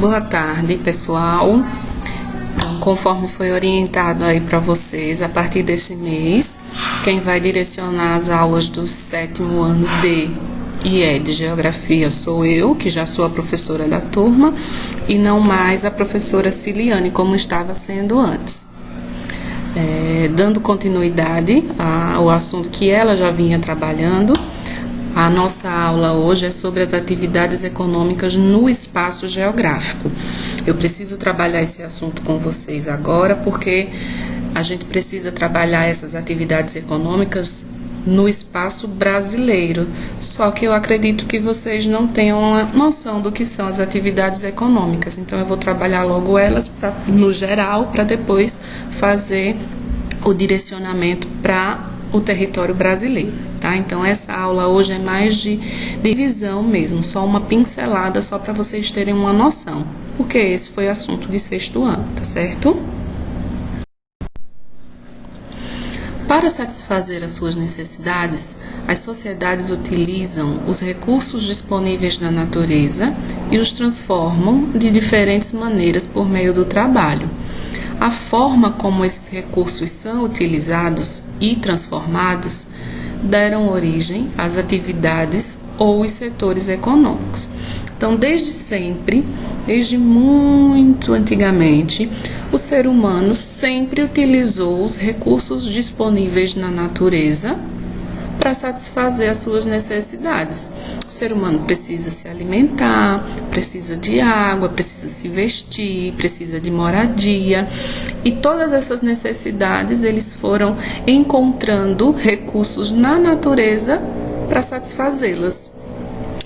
Boa tarde, pessoal. Então, conforme foi orientado aí para vocês, a partir desse mês, quem vai direcionar as aulas do 7º ano D e E de Geografia sou eu, que já sou a professora da turma, e não mais a professora Ciliane, como estava sendo antes. Dando continuidade ao assunto que ela já vinha trabalhando, a nossa aula hoje é sobre as atividades econômicas no espaço geográfico. Eu preciso trabalhar esse assunto com vocês agora, porque a gente precisa trabalhar essas atividades econômicas no espaço brasileiro. Só que eu acredito que vocês não tenham uma noção do que são as atividades econômicas. Então, eu vou trabalhar logo elas no geral, para depois fazer o direcionamento para o território brasileiro, tá? Então, essa aula hoje é mais de divisão mesmo, só uma pincelada, só para vocês terem uma noção, porque esse foi assunto de 6º ano, tá certo? Para satisfazer as suas necessidades, as sociedades utilizam os recursos disponíveis na natureza e os transformam de diferentes maneiras por meio do trabalho. A forma como esses recursos são utilizados e transformados deram origem às atividades ou os setores econômicos. Então, desde sempre, desde muito antigamente, o ser humano sempre utilizou os recursos disponíveis na natureza para satisfazer as suas necessidades. O ser humano precisa se alimentar, precisa de água, precisa se vestir, precisa de moradia, e todas essas necessidades eles foram encontrando recursos na natureza para satisfazê-las.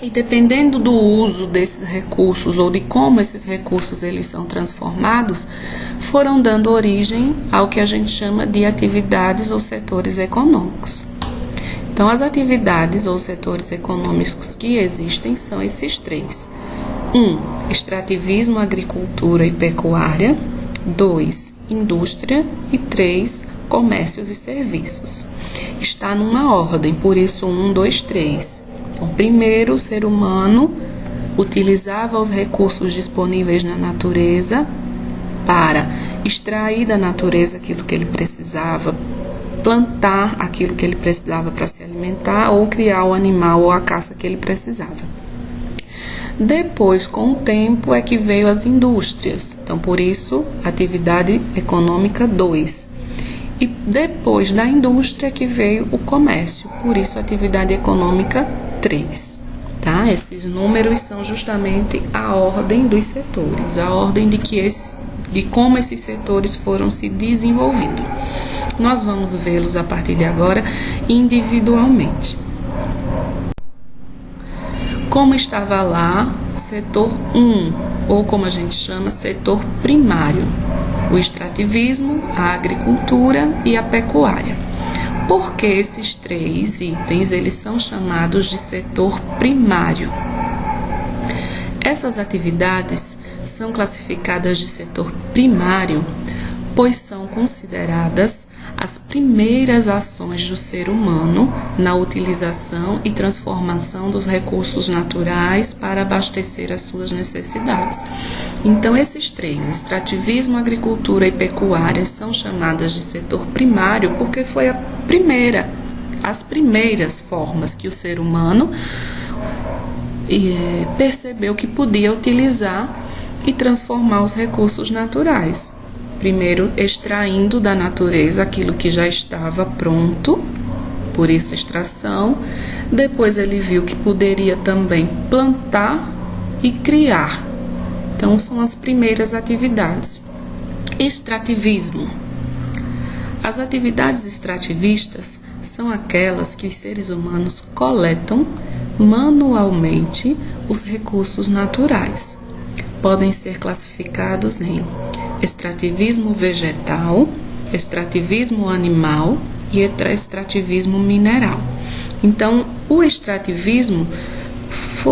E dependendo do uso desses recursos ou de como esses recursos eles são transformados, foram dando origem ao que a gente chama de atividades ou setores econômicos. Então, as atividades ou setores econômicos que existem são esses três. 1. Extrativismo, agricultura e pecuária. 2. Indústria. E 3. Comércios e serviços. Está numa ordem, por isso 1, 2, 3. Então, primeiro, o ser humano utilizava os recursos disponíveis na natureza para extrair da natureza aquilo que ele precisava, plantar aquilo que ele precisava para se alimentar ou criar o animal ou a caça que ele precisava. Depois, com o tempo, é que veio as indústrias. Então, por isso, atividade econômica 2. E depois da indústria é que veio o comércio. Por isso, atividade econômica 3. Tá? Esses números são justamente a ordem dos setores, a ordem de como esses setores foram se desenvolvendo. Nós vamos vê-los a partir de agora individualmente. Como estava lá o setor 1, ou como a gente chama, setor primário, o extrativismo, a agricultura e a pecuária. Por que esses três itens eles são chamados de setor primário? Essas atividades são classificadas de setor primário, pois são consideradas as primeiras ações do ser humano na utilização e transformação dos recursos naturais para abastecer as suas necessidades. Então, esses três, extrativismo, agricultura e pecuária, são chamadas de setor primário porque foi as primeiras formas que o ser humano percebeu que podia utilizar e transformar os recursos naturais. Primeiro, extraindo da natureza aquilo que já estava pronto, por isso extração. Depois ele viu que poderia também plantar e criar. Então, são as primeiras atividades. Extrativismo. As atividades extrativistas são aquelas que os seres humanos coletam manualmente os recursos naturais. Podem ser classificados em extrativismo vegetal, extrativismo animal e extrativismo mineral. Então, o extrativismo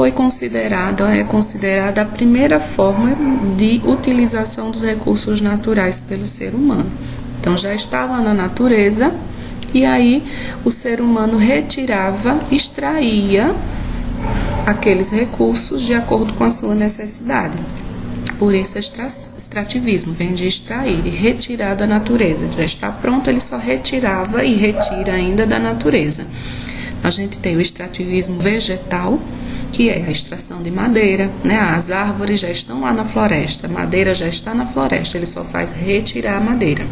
é considerada a primeira forma de utilização dos recursos naturais pelo ser humano. Então, já estava na natureza e aí o ser humano retirava, extraía aqueles recursos de acordo com a sua necessidade. Por isso, extrativismo vem de extrair, de retirar da natureza. Já está pronto, ele só retirava e retira ainda da natureza. A gente tem o extrativismo vegetal, que é a extração de madeira, né? As árvores já estão lá na floresta, a madeira já está na floresta, ele só faz retirar a madeira.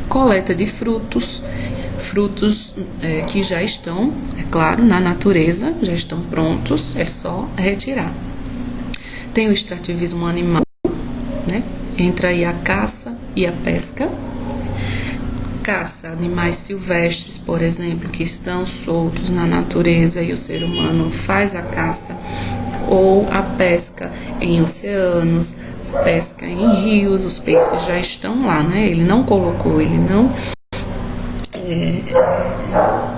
Coleta de frutos que já estão, é claro, na natureza, já estão prontos, é só retirar. Tem o extrativismo animal, né? Entra aí a caça e a pesca. Caça animais silvestres, por exemplo, que estão soltos na natureza e o ser humano faz a caça, ou a pesca em oceanos, pesca em rios, os peixes já estão lá, né? Ele não colocou, ele não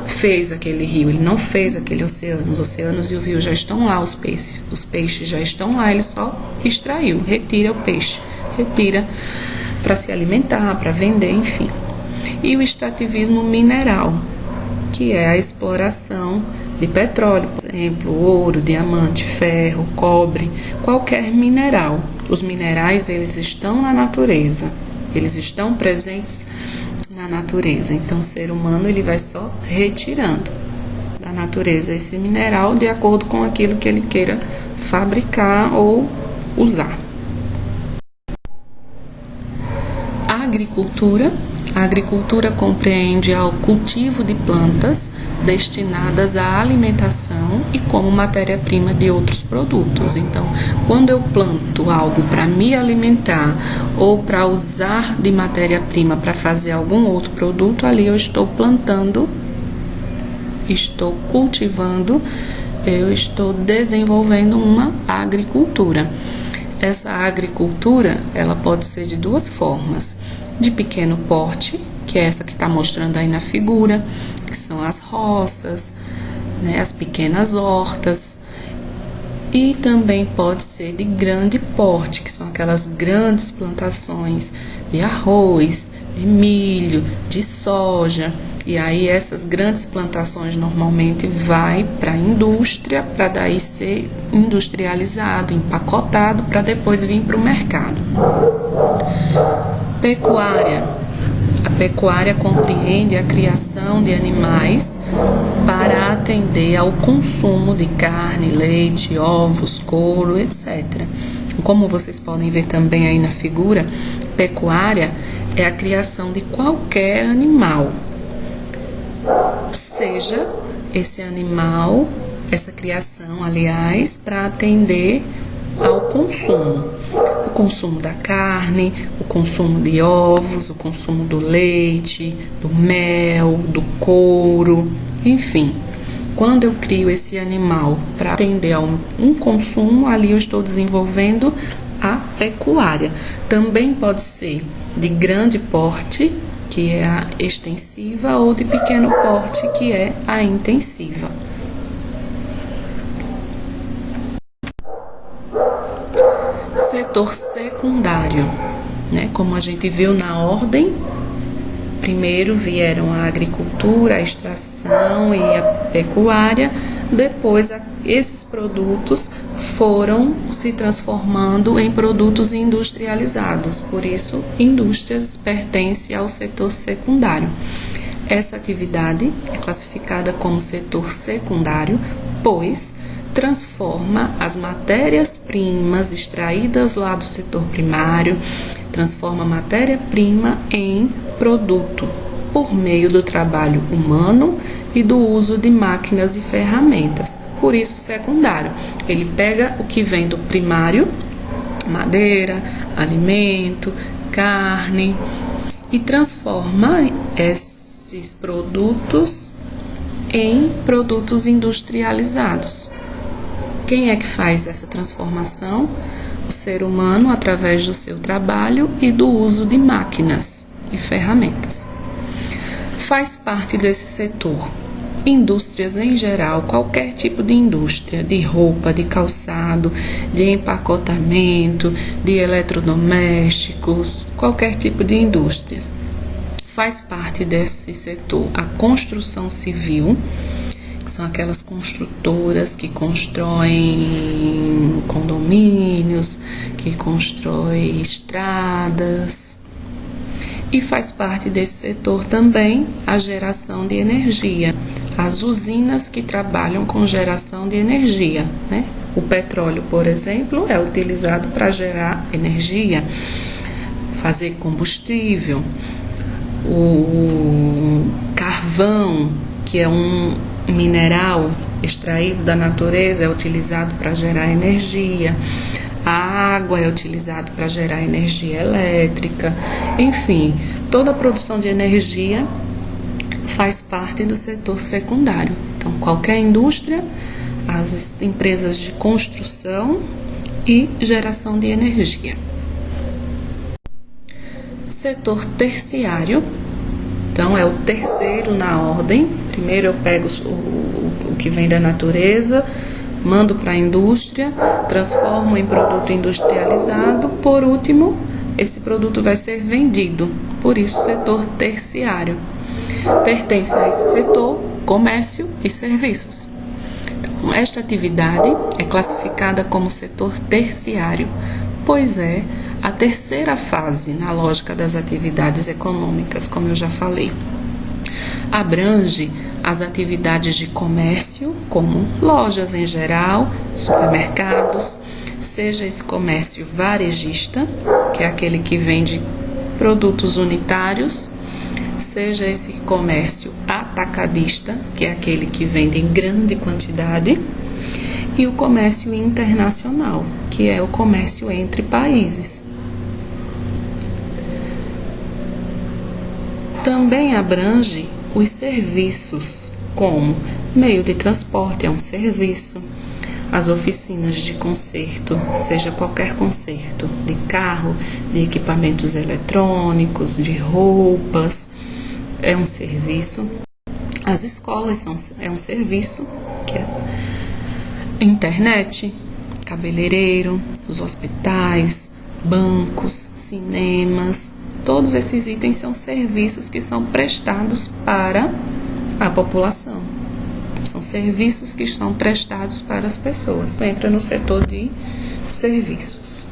fez aquele rio, ele não fez aquele oceano, os oceanos e os rios já estão lá, os peixes já estão lá, ele só extraiu, retira o peixe, retira para se alimentar, para vender, enfim. E o extrativismo mineral, que é a exploração de petróleo, por exemplo, ouro, diamante, ferro, cobre, qualquer mineral. Os minerais, eles estão na natureza, eles estão presentes na natureza. Então, o ser humano, ele vai só retirando da natureza esse mineral de acordo com aquilo que ele queira fabricar ou usar. A agricultura compreende o cultivo de plantas destinadas à alimentação e como matéria-prima de outros produtos. Então, quando eu planto algo para me alimentar ou para usar de matéria-prima para fazer algum outro produto, ali eu estou plantando, estou cultivando, eu estou desenvolvendo uma agricultura. Essa agricultura, ela pode ser de duas formas: de pequeno porte, que é essa que está mostrando aí na figura, que são as roças, né, as pequenas hortas, e também pode ser de grande porte, que são aquelas grandes plantações de arroz, de milho, de soja. E aí essas grandes plantações normalmente vai para a indústria, para daí ser industrializado, empacotado, para depois vir para o mercado. Pecuária. A pecuária compreende a criação de animais para atender ao consumo de carne, leite, ovos, couro, etc. Como vocês podem ver também aí na figura, pecuária é a criação de qualquer animal, seja esse animal, essa criação, aliás, para atender ao consumo. O consumo da carne, o consumo de ovos, o consumo do leite, do mel, do couro, enfim. Quando eu crio esse animal para atender a um consumo, ali eu estou desenvolvendo a pecuária. Também pode ser de grande porte, que é a extensiva, ou de pequeno porte, que é a intensiva. Setor secundário, né? Como a gente viu na ordem, primeiro vieram a agricultura, a extração e a pecuária, depois esses produtos foram se transformando em produtos industrializados, por isso indústrias pertencem ao setor secundário. Essa atividade é classificada como setor secundário, pois transforma as matérias-primas extraídas lá do setor primário, transforma a matéria-prima em produto por meio do trabalho humano e do uso de máquinas e ferramentas. Por isso, secundário. Ele pega o que vem do primário, madeira, alimento, carne, e transforma esses produtos em produtos industrializados. Quem é que faz essa transformação? O ser humano, através do seu trabalho e do uso de máquinas e ferramentas. Faz parte desse setor indústrias em geral, qualquer tipo de indústria, de roupa, de calçado, de empacotamento, de eletrodomésticos, qualquer tipo de indústria. Faz parte desse setor a construção civil, que são aquelas construtoras que constroem condomínios, que constroem estradas. E faz parte desse setor também a geração de energia, as usinas que trabalham com geração de energia, né? O petróleo, por exemplo, é utilizado para gerar energia, fazer combustível. O carvão, que é um mineral extraído da natureza, é utilizado para gerar energia. A água é utilizada para gerar energia elétrica. Enfim, toda a produção de energia faz parte do setor secundário. Então, qualquer indústria, as empresas de construção e geração de energia. Setor terciário, então é o terceiro na ordem. Primeiro eu pego o que vem da natureza, mando para a indústria, transformo em produto industrializado. Por último, esse produto vai ser vendido. Por isso, setor terciário. Pertence a esse setor comércio e serviços. Então, esta atividade é classificada como setor terciário, pois é a terceira fase na lógica das atividades econômicas, como eu já falei. Abrange as atividades de comércio, como lojas em geral, supermercados, seja esse comércio varejista, que é aquele que vende produtos unitários, seja esse comércio atacadista, que é aquele que vende em grande quantidade, e o comércio internacional, que é o comércio entre países. Também abrange os serviços, como meio de transporte é um serviço, as oficinas de conserto, seja qualquer conserto, de carro, de equipamentos eletrônicos, de roupas, é um serviço. As escolas é um serviço, que é internet, cabeleireiro, os hospitais, bancos, cinemas. Todos esses itens são serviços que são prestados para a população. São serviços que estão prestados para as pessoas. Entra no setor de serviços.